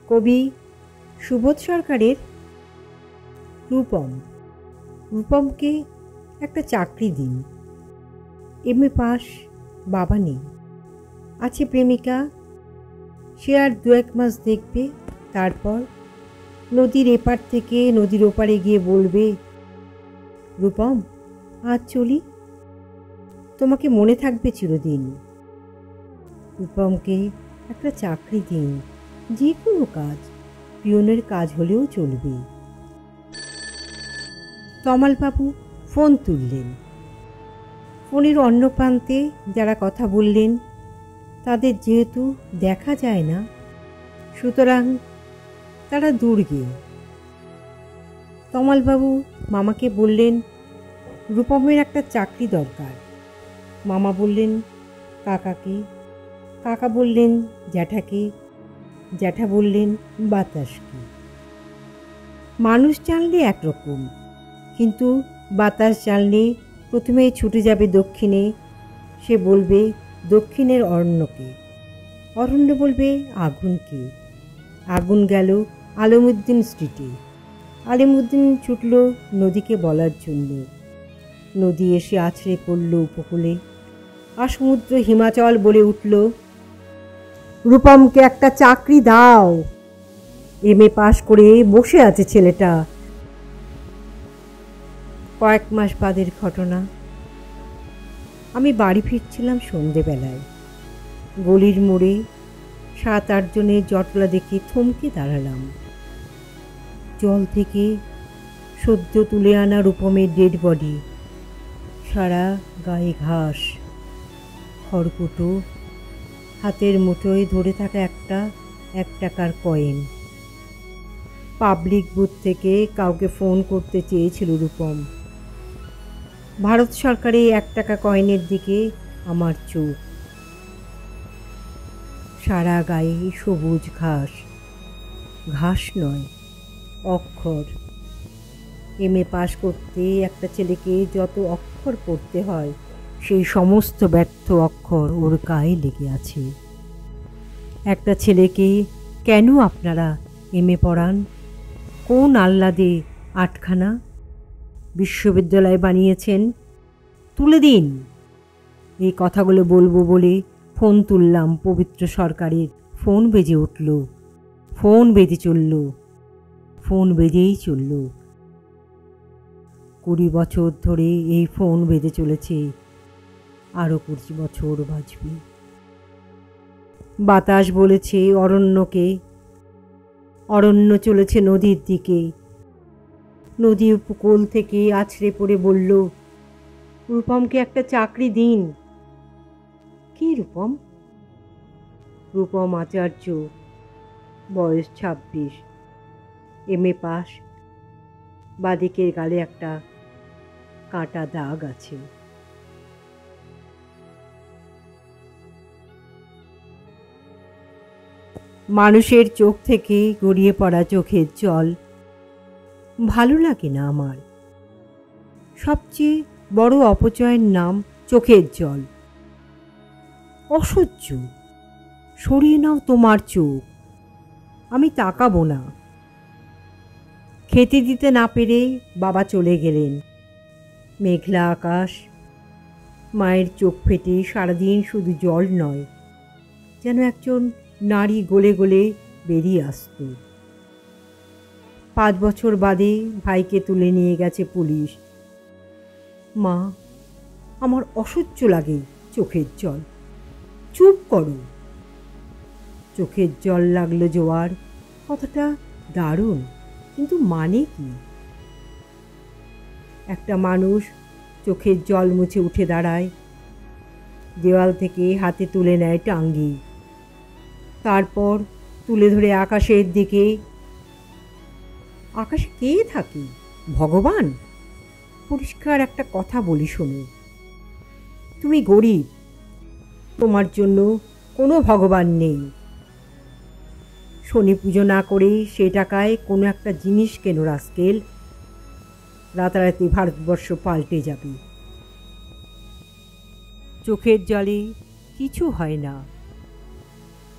কবি সুবোধ সরকারের রূপম। রূপমকে একটা চাকরি দিন। এমএ পাস, বাবা নেই, আছে প্রেমিকা, সে আর 2-1 মাস দেখবে। তারপর নদীর এপার থেকে নদীর ওপারে গিয়ে বলবে, রূপম আজ চলি, তোমাকে মনে থাকবে চিরদিন। রূপমকে একটা চাকরি দিন, যে কোনো কাজ, পিয়নের কাজ হলেও চলবে। তমালবাবু ফোন তুললেন। ফোনের অন্য প্রান্তে যারা কথা বললেন তাদের যেহেতু দেখা যায় না, সুতরাং তারা দূর্গে। তমালবাবু মামাকে বললেন, রূপমের একটা চাকরি দরকার। মামা বললেন কাকাকে, কাকা বললেন জ্যাঠাকে, জ্যাঠা বললেন বাতাসকে। মানুষ জানলে একরকম, কিন্তু বাতাস জানলে প্রথমেই ছুটে যাবে দক্ষিণে। সে বলবে দক্ষিণের অরণ্যকে, অরণ্য বলবে আগুনকে। আগুন গেল আলিমুদ্দিন স্ট্রিটে, আলিমুদ্দিন ছুটল নদীকে বলার জন্য। নদী এসে আছড়ে পড়ল উপকূলে, আর সমুদ্র হিমাচল বলে উঠল, রূপমকে একটা চাকরি দাও। এমএ পাশ করে বসে আছে ছেলেটা। কয়েক মাস বাদের ঘটনা। আমি বাড়ি ফিরছিলাম সন্ধেবেলায়। গলির মোড়ে 7-8 জনের জটলা দেখে থমকে দাঁড়ালাম। জল থেকে সদ্য তুলে আনা রূপমের ডেড বডি, সারা গায়ে ঘাস, খড়কুটো, হাতের মুঠোয় ধরে থাকা একটা 1 টাকার কয়েন। পাবলিক বুথ থেকে কাউকে ফোন করতে চেয়েছিল রূপম। ভারত সরকারের 1 টাকা কয়েনের দিকে আমার চোখ। সারা গায়ে সবুজ ঘাস, ঘাস নয় অক্ষর। এমএ পাশ করতে একটা ছেলেকে যত অক্ষর পড়তে হয়, সেই সমস্ত ব্যর্থ অক্ষর ওর গায়ে লেগে আছে। একটা ছেলেকে কেন আপনারা এমএ পড়ান? কোন আহ্লাদে 8খানা বিশ্ববিদ্যালয় বানিয়েছেন? তুলে দিন। এই কথাগুলো বলবো বলে ফোন তুললাম পবিত্র সরকারের। ফোন বেজে উঠল, ফোন বেজে চলল, ফোন বেজেই চলল। 20 বছর ধরে এই ফোন বেজে চলেছে, আরও 20 বছর বাজবে। বাতাস বলেছে অরণ্যকে, অরণ্য চলেছে নদীর দিকে। নদী উপকূল থেকে আছড়ে পড়ে বলল, রূপমকে একটা চাকরি দিন। কি রূপম? রূপম আচার্য, বয়স 26, এমএ পাস, বাদিকের গালে একটা কাঁটা দাগ আছে। মানুষের চোখ থেকে গড়িয়ে পড়া চোখের জল ভালো লাগে না আমার। সবচেয়ে বড় অপচয়ের নাম চোখের জল। অসহ্য। সরিয়ে নাও তোমার চোখ, আমি তাকাবো না। খেতে দিতে না পেরে বাবা চলে গেলেন। মেঘলা আকাশ, মায়ের চোখ ফেটে সারাদিন শুধু জল নয়, যেন একজন নারী গলে গলে বেরিয়ে আসত। 5 বছর বাদে ভাইকে তুলে নিয়ে গেছে পুলিশ। মা, আমার অসহ্য লাগে চোখের জল। চুপ করো। চোখের জল লাগলো জোয়ার, কথাটা দারুণ, কিন্তু মানে কি? একটা মানুষ চোখের জল মুছে উঠে দাঁড়ায়, দেওয়াল থেকে হাতে তুলে নেয় টাঙ্গি, তারপর তুলে ধরে আকাশের দিকে। আকাশে কে থাকে? ভগবান? পরিষ্কার একটা কথা বলি শোনো, তুমি গরিব, তোমার জন্য কোনো ভগবান নেই। শনি পুজো না করে সে টাকায় কোনো একটা জিনিস কেনো রাস্কেল, রাতারাতি ভারতবর্ষ পাল্টে যাবে। চোখের জলে কিছু হয় না।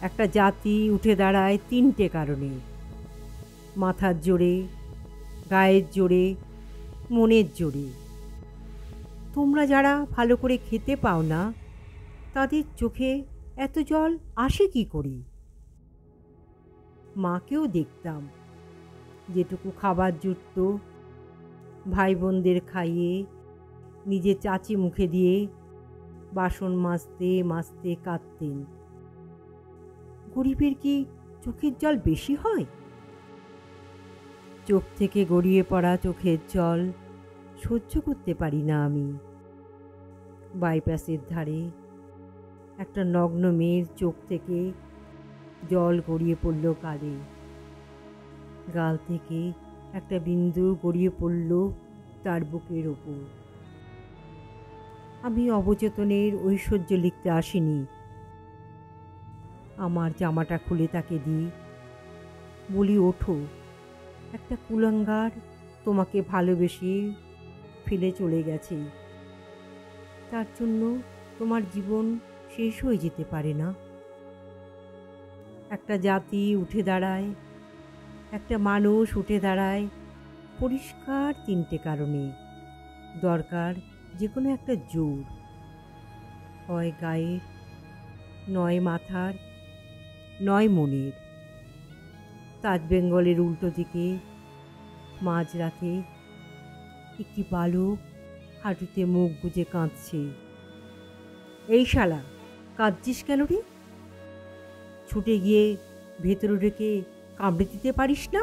একটা জাতি উঠে দাঁড়ায় তিনটে কারণে: মাথার জোরে, গায়ের জোরে, মনের জোরে। তোমরা যারা ভালো করে খেতে পাও না, তাদের চোখে এত জল আসে কি করে? মাকেও দেখতাম, যেটুকু খাবার জুটত ভাই বোনদের খাইয়ে নিজে চাচি মুখে দিয়ে বাসন মাজতে মাজতে কাঁদতেন। গরিবের কি চোখের জল বেশি হয়? চোখ থেকে গড়িয়ে পড়া চোখের জল সহ্য করতে পারি না আমি। বাইপাসের ধারে একটা নগ্ন মেয়ের চোখ থেকে জল গড়িয়ে পড়ল কাঁধে। গাল থেকে একটা বিন্দু গড়িয়ে পড়ল তার বুকের ওপর। আমি অবচেতনের ঐশ্বর্য লিখতে আসিনি। আমার জামাটা খুলে তাকে দিই, বলি, ওঠো, একটা কুলাঙ্গার তোমাকে ভালোবেসে ফেলে চলে গেছে। তার জন্য তোমার জীবন শেষ হয়ে যেতে পারে না। একটা জাতি উঠে দাঁড়ায়, একটা মানুষ উঠে দাঁড়ায় পরিষ্কার তিনটে কারণে। দরকার যে কোনো একটা জোর, হয় গায়ের, নয় মাথার, নয় মনের। তাজ বেঙ্গলের উল্টো দিকে মাঝরাতে একটি বালক হাঁটুতে মুখ গুজে কাঁদছে। এই শালা, কাঁদছিস কেন রে? ছুটে গিয়ে ভেতরে ঢুকে কামড়ে দিতে পারিস না?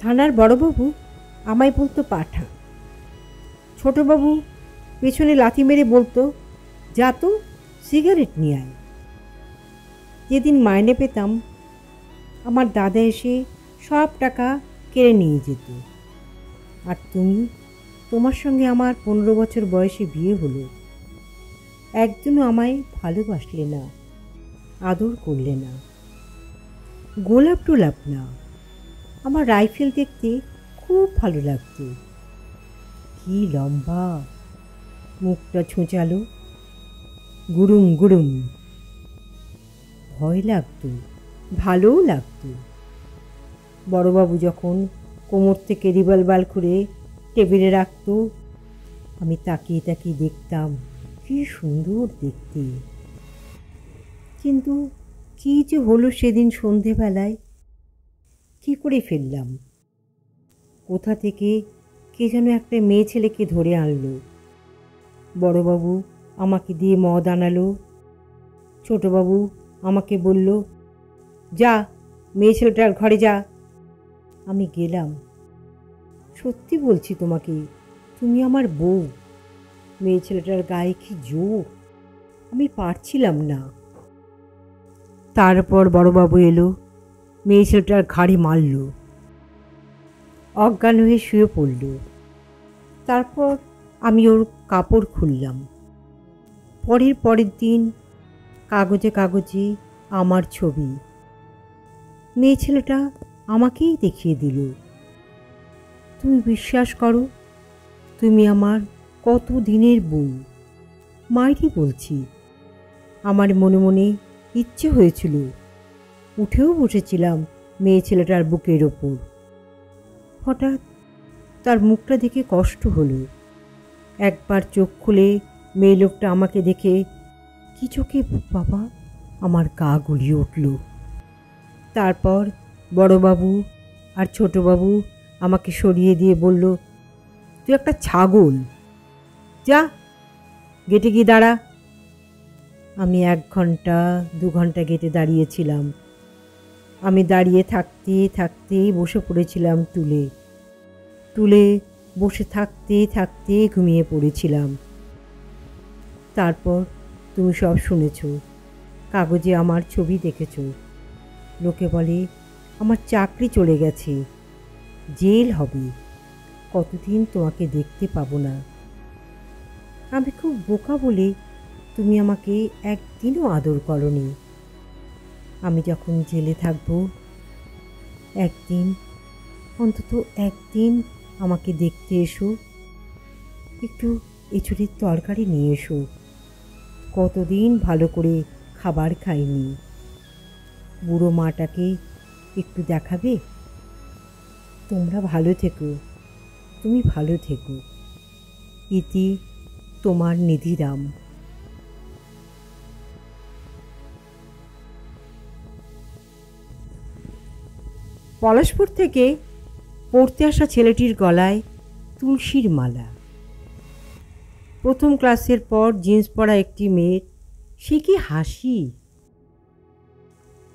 থানার বড়বাবু আমায় বলতো পাঠা। ছোটবাবু পেছনে লাথি মেরে বলতো, যা তো সিগারেট নিয়ে আয়। যেদিন মাইনে পেতাম, আমার দাদা এসে সব টাকা কেড়ে নিয়ে যেত। আর তোমার সঙ্গে আমার 15 বছর বয়সে বিয়ে হলো। একদিনও আমায় ভালোবাসলে না, আদর করলে না, গোলাপ টোলাপ না। আমার রাইফেল দেখতে খুব ভালো লাগতো। কি লম্বা, মুখটা ছোঁচালো, গুড়ুম গুড়ুম। ভয় লাগতো, ভালোও লাগতো। বড়বাবু যখন কোমর থেকে রিভলভার খুলে টেবিলে রাখত, আমি তাকিয়ে তাকিয়ে দেখতাম, কি সুন্দর দেখতে। কিন্তু কি যে হলো সেদিন সন্ধেবেলায়, কি করে ফেললাম? কোথা থেকে কে যেন একটা মেয়ে ছেলেকে ধরে আনলো। বড়বাবু আমাকে দিয়ে মদ আনালো। ছোটবাবু আমাকে বলল, যা মেয়ে ছেলেটার ঘরে যা। আমি গেলাম। সত্যি বলছি তোমাকে, তুমি আমার বউ। মেয়ে ছেলেটার গায়ে কি জোর, আমি পারছিলাম না। তারপর বড়বাবু এলো, মেয়ে ছেলেটার ঘাড়ে মারল, অজ্ঞান হয়ে শুয়ে পড়ল। তারপর আমি ওর কাপড় খুললাম। পরের দিন কাগজে কাগজে আমার ছবি। মেয়ে ছেলেটা আমাকেই দেখিয়ে দিল। তুমি বিশ্বাস করো, তুমি আমার কত দিনের বউ। মায়েরই বলছি। আমার মনে মনে ইচ্ছে হয়েছিল, উঠেও বসেছিলাম মেয়ে ছেলেটার বুকের ওপর। হঠাৎ তার মুখটা দেখে কষ্ট হলো। একবার চোখ খুলে মেয়ে লোকটা আমাকে দেখে কি চোখে বাবা, আমার গা গুলিয়ে উঠল। তারপর বড়বাবু আর ছোটবাবু আমাকে সরিয়ে দিয়ে বলল, তুই একটা ছাগল, যা গেটে গিয়ে দাঁড়া। আমি 1 ঘন্টা 2 ঘন্টা গেটে দাঁড়িয়েছিলাম। আমি দাঁড়িয়ে থাকতে থাকতেই বসে পড়েছিলাম টুলে বসে থাকতে থাকতে ঘুমিয়ে পড়েছিলাম। তারপর তুমি সব শুনেছ, কাগজে আমার ছবি দেখেছ। লোকে বলে আমার চাকরি চলে গেছে, জেল হবে, কতদিন তোমাকে দেখতে পাবো না। আমি খুব বোকা বলে তুমি আমাকে একদিনও আদর করনি। আমি যখন জেলে থাকবো, একদিন, অন্তত একদিন আমাকে দেখতে এসো। একটু এঁচুড়ের তরকারি নিয়ে এসো, কতদিন ভালো করে খাবার খাইনি। বুড়ো মাটাকে একটু দেখাবে? তোমরা ভালো থেকো, তুমি ভালো থেকো। ইতি তোমার নিধিরাম। পলাশপুর থেকে পড়তে আসা ছেলেটির গলায় তুলসীর মালা। প্রথম ক্লাসের পর জিন্স পরা একটি মেয়ের সে কি হাসি!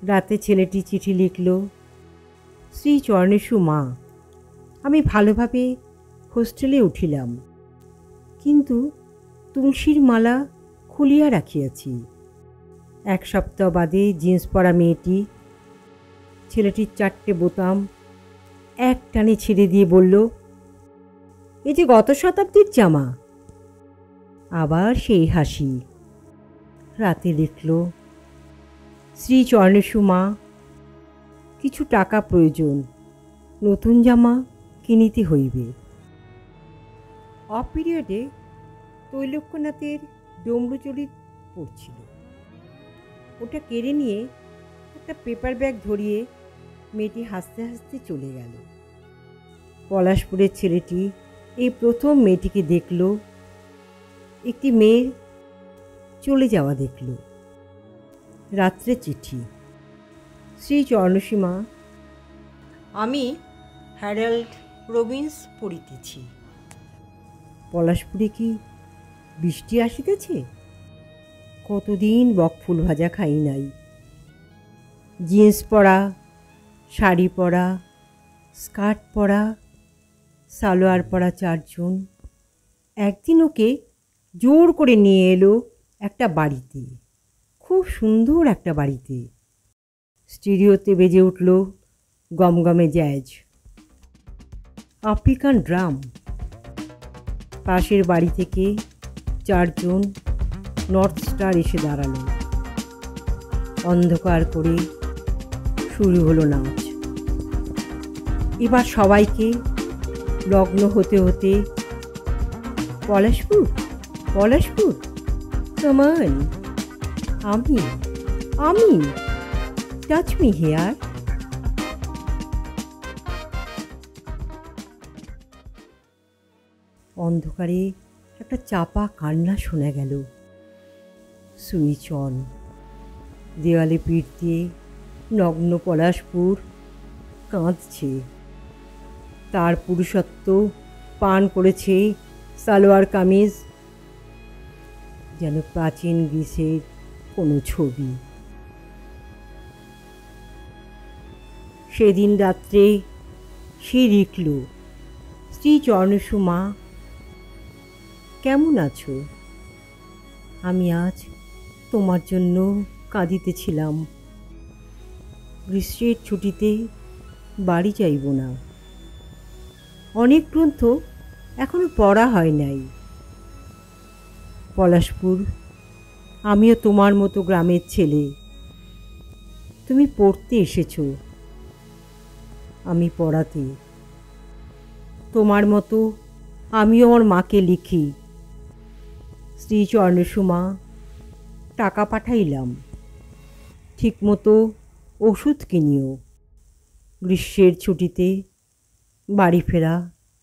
রাতে ছেলেটি চিঠি লিখল, শ্রী চরণেশু মা, আমি ভালোভাবে হোস্টেলে উঠিলাম, কিন্তু তুলসীর মালা খুলিয়া রাখিয়াছি। এক সপ্তাহ বাদে জিন্স পরা মেয়েটি ছেলেটির 4টে বোতাম এক টানে ছেড়ে দিয়ে বলল, এই যে গত শতাব্দীর জামা। আবার সেই হাসি। রাতে লিখল, শ্রী চরণেশু মা, কিছু টাকা প্রয়োজন, নতুন জামা কিনিতে হইবে। অফ পিরিয়ডে তৈলক্যনাথের ডমরুচরিত পড়ছিল। ওটা কেড়ে নিয়ে একটা পেপার ব্যাগ ধরিয়ে মেয়েটি হাসতে হাসতে চলে গেল। পলাশপুরের ছেলেটি এই প্রথম মেয়েটিকে দেখল, একটি মেয়ের চলে যাওয়া দেখল। রাত্রে চিঠি, শ্রী চরণসীমা, আমি হ্যারাল্ড রবিন্স পড়িতেছি। পলাশপুরে কি বৃষ্টি আসিতেছে? কতদিন বকফুল ভাজা খাই নাই। জিন্স পরা, শাড়ি পরা, স্কার্ট পরা, সালোয়ার পরা 4 জন একদিন ওকে জোর করে নিয়ে এলো একটা বাড়িতে, খুব সুন্দর একটা বাড়িতে। স্টিরিওতে বেজে উঠল গমগমে জ্যাজ, আফ্রিকান ড্রাম। পাশের বাড়ি থেকে 4 জন নর্থ স্টার এসে দাঁড়ালো। অন্ধকার করে শুরু হলো নাচ। এবার সবাইকে লগ্ন হতে হতে, পলাশপুর পলাশপুর কামান, আমি আমি টাচ মি হেয়ার। অন্ধকারে একটা চাপা কান্না শোনা গেল। Switch on. দেওয়ালে পিঠ দিয়ে নগ্ন পলাশপুর কাঁদছে। তার পুরুষত্ব পান করেছে সালোয়ার কামিজ, যেন প্রাচীন গ্রিসের কোনো ছবি। সেদিন রাত্রে সে লিখল, শ্রী চরণেশু মা, কেমন আছো? আমি আজ তোমার জন্য কাঁদিতেছিলাম। গ্রীষ্মের ছুটিতে বাড়ি যাইব না। অনেক গ্রন্থ এখনো পড়া হয় নাই। পলাশপুর, আমিও তোমার মতো গ্রামের ছেলে। তুমি পড়তে এসেছো, আমি পড়াতে। তোমার মতো আমিও আমার মাকে লিখি, শ্রী চরণেশু মা, টাকা পাঠাইলাম, ঠিকমতো ওষুধ কিনিও। গ্রীষ্মের ছুটিতে বাড়ি ফেরা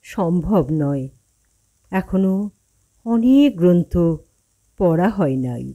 সম্ভব নয়, এখনো অনেক গ্রন্থ পড়া হয় নাই।